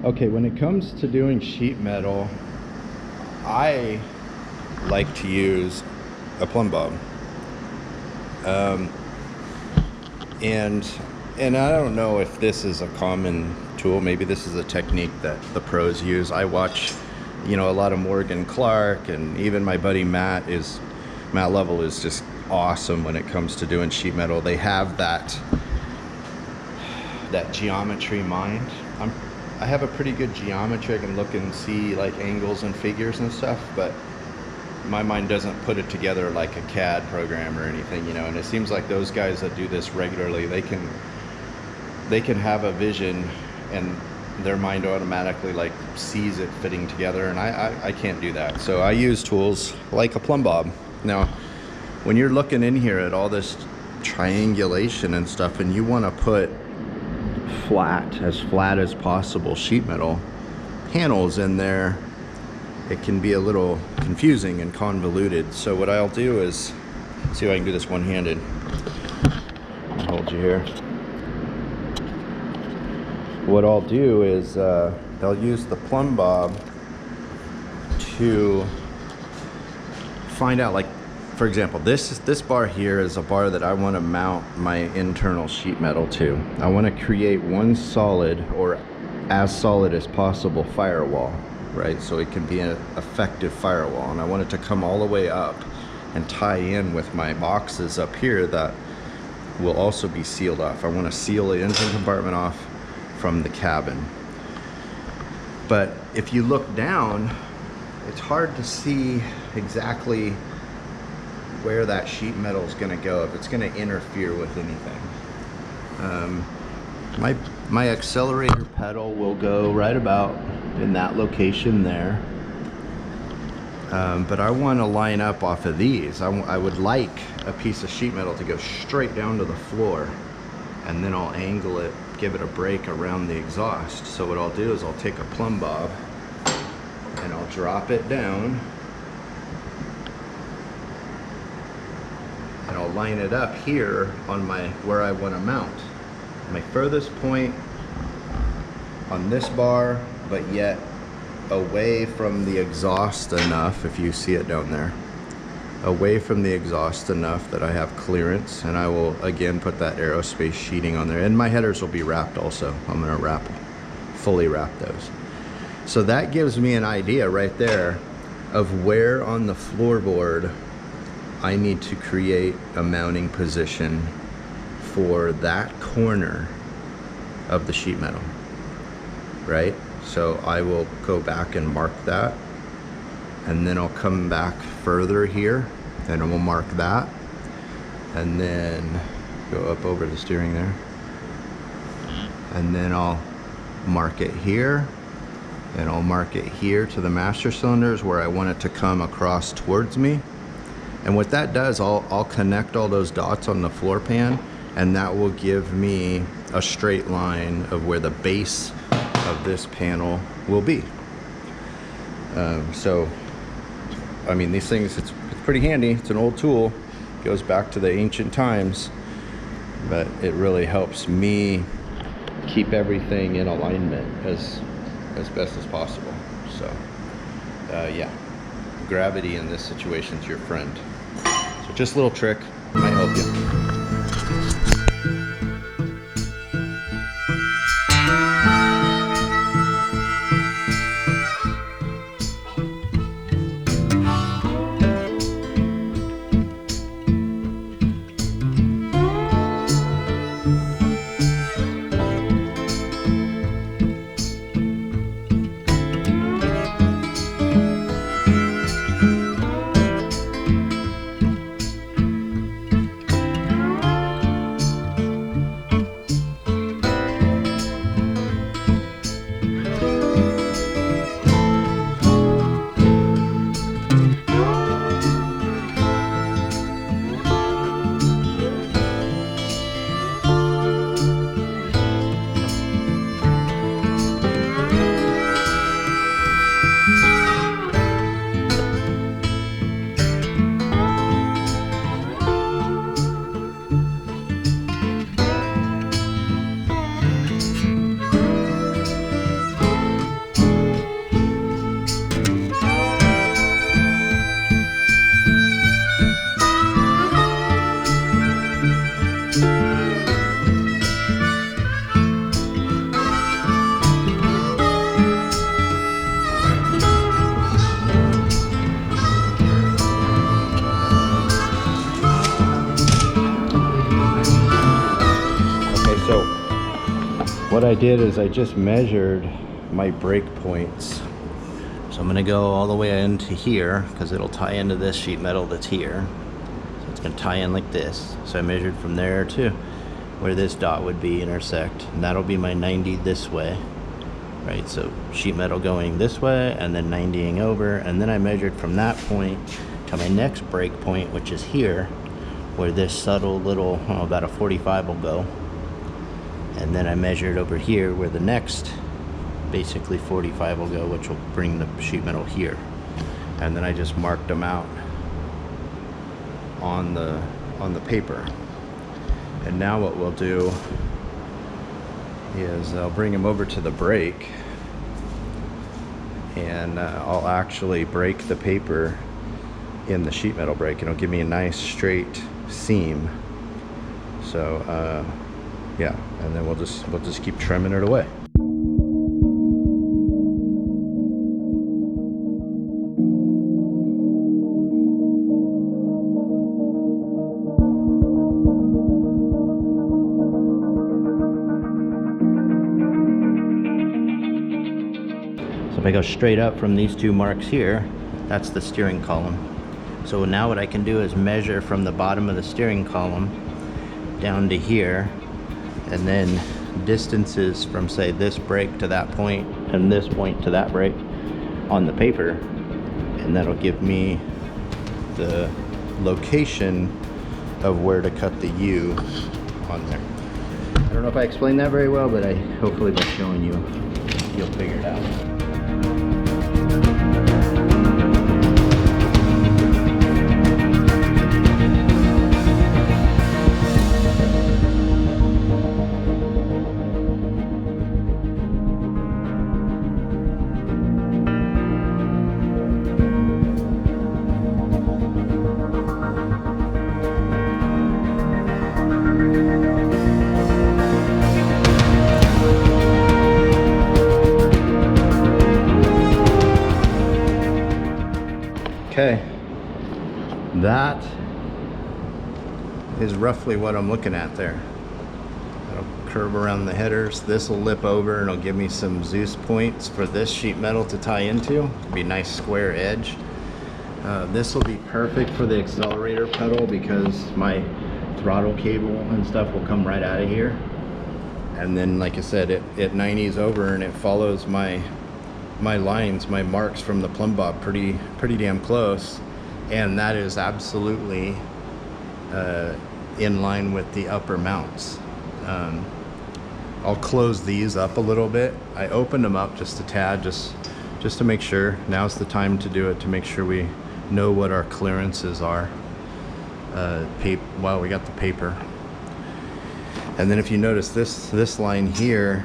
Okay, when it comes to doing sheet metal, I like to use a plumb bob. And I don't know if this is a common tool. Maybe this is a technique that the pros use. I watch, a lot of Morgan Clark, and even my buddy Matt Lovell is just awesome when it comes to doing sheet metal. They have that geometry mind. I have a pretty good geometry. I can look and see like angles and figures and stuff, but my mind doesn't put it together like a CAD program or anything, and it seems like those guys that do this regularly, they can have a vision and their mind automatically like sees it fitting together, and I can't do that. So I use tools like a plumb bob. Now, when you're looking in here at all this triangulation and stuff, and you want to put as flat as possible sheet metal panels in there, it can be a little confusing and convoluted. So what I'll do is, see if I can do this one-handed. I'll hold you here. What I'll do is I'll use the plumb bob to find out, like, for example, this bar here is a bar that I want to mount my internal sheet metal to. I want to create one solid, or as solid as possible, firewall, right? So it can be an effective firewall, and I want it to come all the way up and tie in with my boxes up here that will also be sealed off. I want to seal the engine compartment off from the cabin. But if you look down, it's hard to see exactly where that sheet metal is going to go, if it's going to interfere with anything. My accelerator pedal will go right about in that location there. But I want to line up off of these. I would like a piece of sheet metal to go straight down to the floor, and then I'll angle it, give it a break around the exhaust. So what I'll do is I'll take a plumb bob and I'll drop it down, and I'll line it up here on where I want to mount. My furthest point on this bar, but yet away from the exhaust enough, if you see it down there, away from the exhaust enough that I have clearance. And I will again put that aerospace sheeting on there, and my headers will be wrapped also. I'm going to fully wrap those. So that gives me an idea right there of where on the floorboard I need to create a mounting position for that corner of the sheet metal, right? So I will go back and mark that, and then I'll come back further here and we'll mark that, and then go up over the steering there, and then I'll mark it here, and I'll mark it here to the master cylinders where I want it to come across towards me. And what that does, I'll connect all those dots on the floor pan, and that will give me a straight line of where the base of this panel will be. So, I mean, these things, it's pretty handy. It's an old tool, goes back to the ancient times, but it really helps me keep everything in alignment as best as possible. So, yeah, gravity in this situation is your friend. So just a little trick, might help you. What I did is I just measured my break points. So I'm gonna go all the way into here because it'll tie into this sheet metal that's here. So it's gonna tie in like this. So I measured from there to where this dot would be intersect, and that'll be my 90 this way, right? So sheet metal going this way and then 90ing over, and then I measured from that point to my next break point, which is here, where this subtle little, about a 45 will go. And then I measured over here where the next basically 45 will go, which will bring the sheet metal here. And then I just marked them out on the paper. And now what we'll do is I'll bring them over to the break, and I'll actually break the paper in the sheet metal break, and it'll give me a nice straight seam. So yeah, and then we'll just keep trimming it away. So if I go straight up from these two marks here, that's the steering column. So now what I can do is measure from the bottom of the steering column down to here, and then distances from, say, this break to that point and this point to that break on the paper, and that'll give me the location of where to cut the U on there. I don't know if I explained that very well, but hopefully by showing you, you'll figure it out. Okay, that is roughly what I'm looking at there. It'll curve around the headers. This will lip over and it'll give me some Zeus points for this sheet metal to tie into. It'll be a nice square edge. This will be perfect for the accelerator pedal because my throttle cable and stuff will come right out of here. And then, like I said, it 90s over and it follows my lines, my marks from the plumb bob pretty damn close, and that is absolutely in line with the upper mounts. I'll close these up a little bit. I opened them up just a tad, just to make sure. Now's the time to do it, to make sure we know what our clearances are while we got the paper. And then if you notice this line here,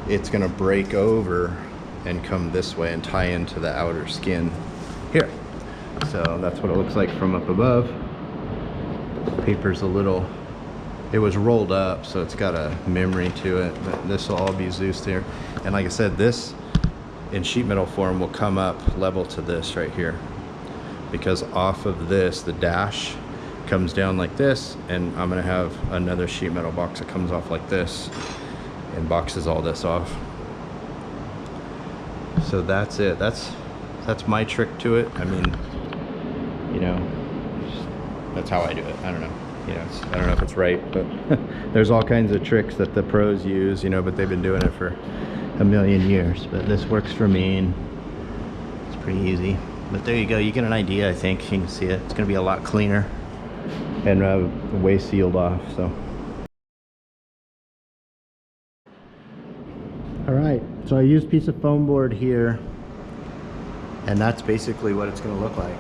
it's gonna break over and come this way and tie into the outer skin here. So that's what it looks like from up above. The paper's it was rolled up, so it's got a memory to it, but this will all be Zeused here. And like I said, this in sheet metal form will come up level to this right here, because off of this, the dash comes down like this, and I'm gonna have another sheet metal box that comes off like this and boxes all this off. So that's it. That's my trick to it. I mean, you know, that's how I do it. I don't know. You know, I don't know if it's right, but there's all kinds of tricks that the pros use, you know, but they've been doing it for a million years. But this works for me, and it's pretty easy. But there you go. You get an idea, I think. You can see it. It's going to be a lot cleaner and way sealed off. So. All right, so I used a piece of foam board here, and that's basically what it's going to look like.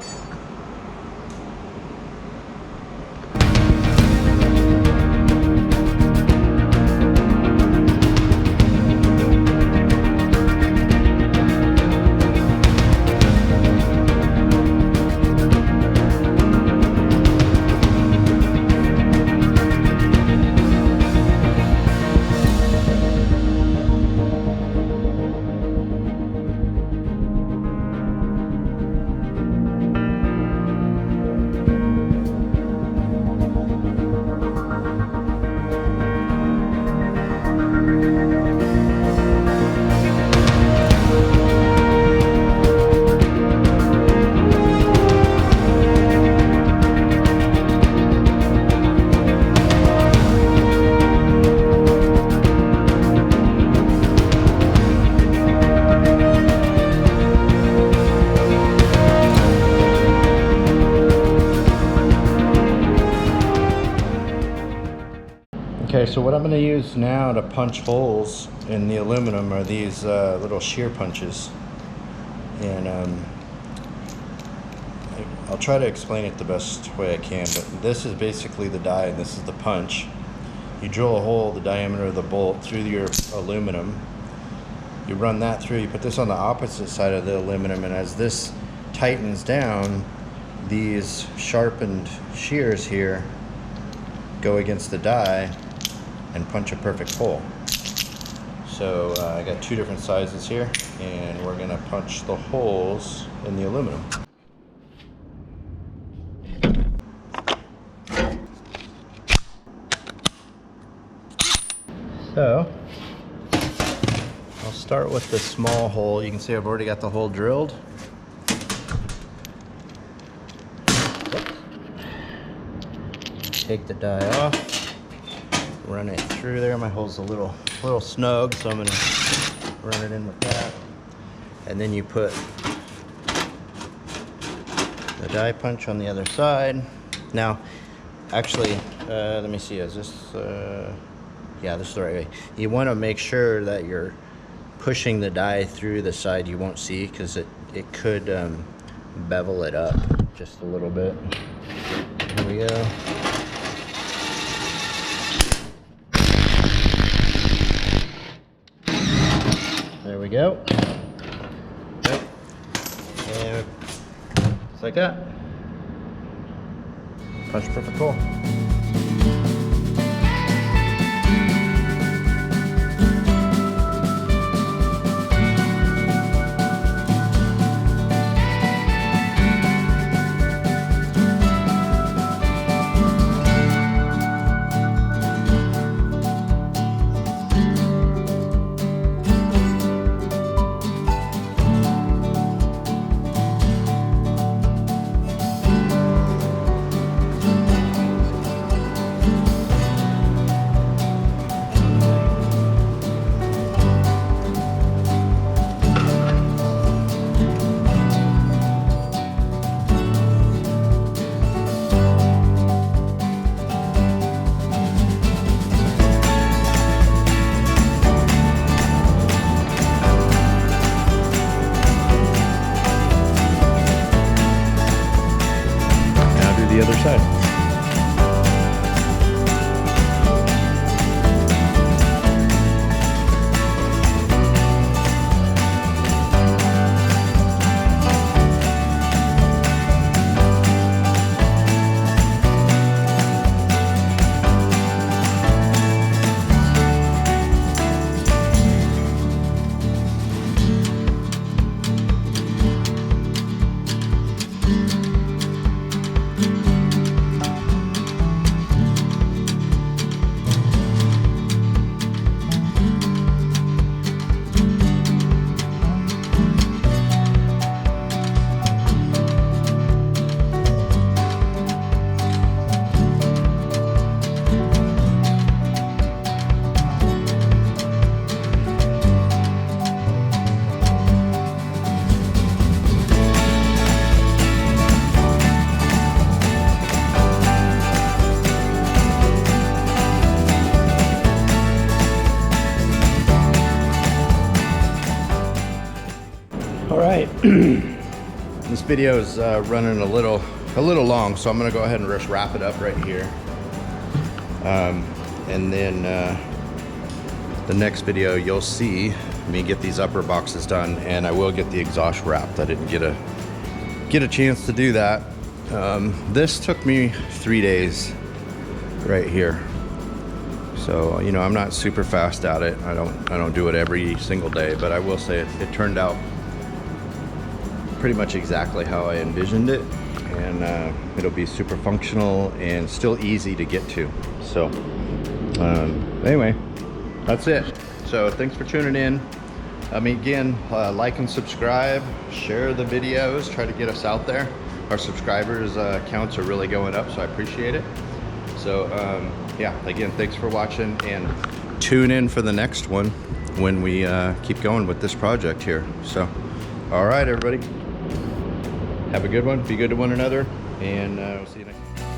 so what I'm going to use now to punch holes in the aluminum are these little shear punches. And I'll try to explain it the best way I can, but this is basically the die and this is the punch. You drill a hole the diameter of the bolt through your aluminum. You run that through, you put this on the opposite side of the aluminum, and as this tightens down, these sharpened shears here go against the die and punch a perfect hole. So I got two different sizes here, and we're gonna punch the holes in the aluminum. So I'll start with the small hole. You can see I've already got the hole drilled. Take the die off, run it through there. My hole's a little snug, so I'm gonna run it in with that. And then you put the die punch on the other side. Now, actually, let me see, is this, yeah, this is the right way. You wanna make sure that you're pushing the die through the side you won't see, because it could bevel it up just a little bit. Here we go. There we go. Okay. And just like that. Punch perfect hole. The other side. All right, this video is running a little long, so I'm gonna go ahead and just wrap it up right here. And then the next video you'll see me get these upper boxes done, and I will get the exhaust wrapped. I didn't get a chance to do that. This took me 3 days right here. So, you know, I'm not super fast at it. I don't do it every single day, but I will say it turned out pretty much exactly how I envisioned it, and it'll be super functional and still easy to get to. So anyway, that's it. So thanks for tuning in. I mean, again, like and subscribe, share the videos, try to get us out there. Our subscribers counts are really going up, so I appreciate it. So yeah, again, thanks for watching, and tune in for the next one when we keep going with this project here. So all right, everybody, have a good one, be good to one another, and we'll see you next time.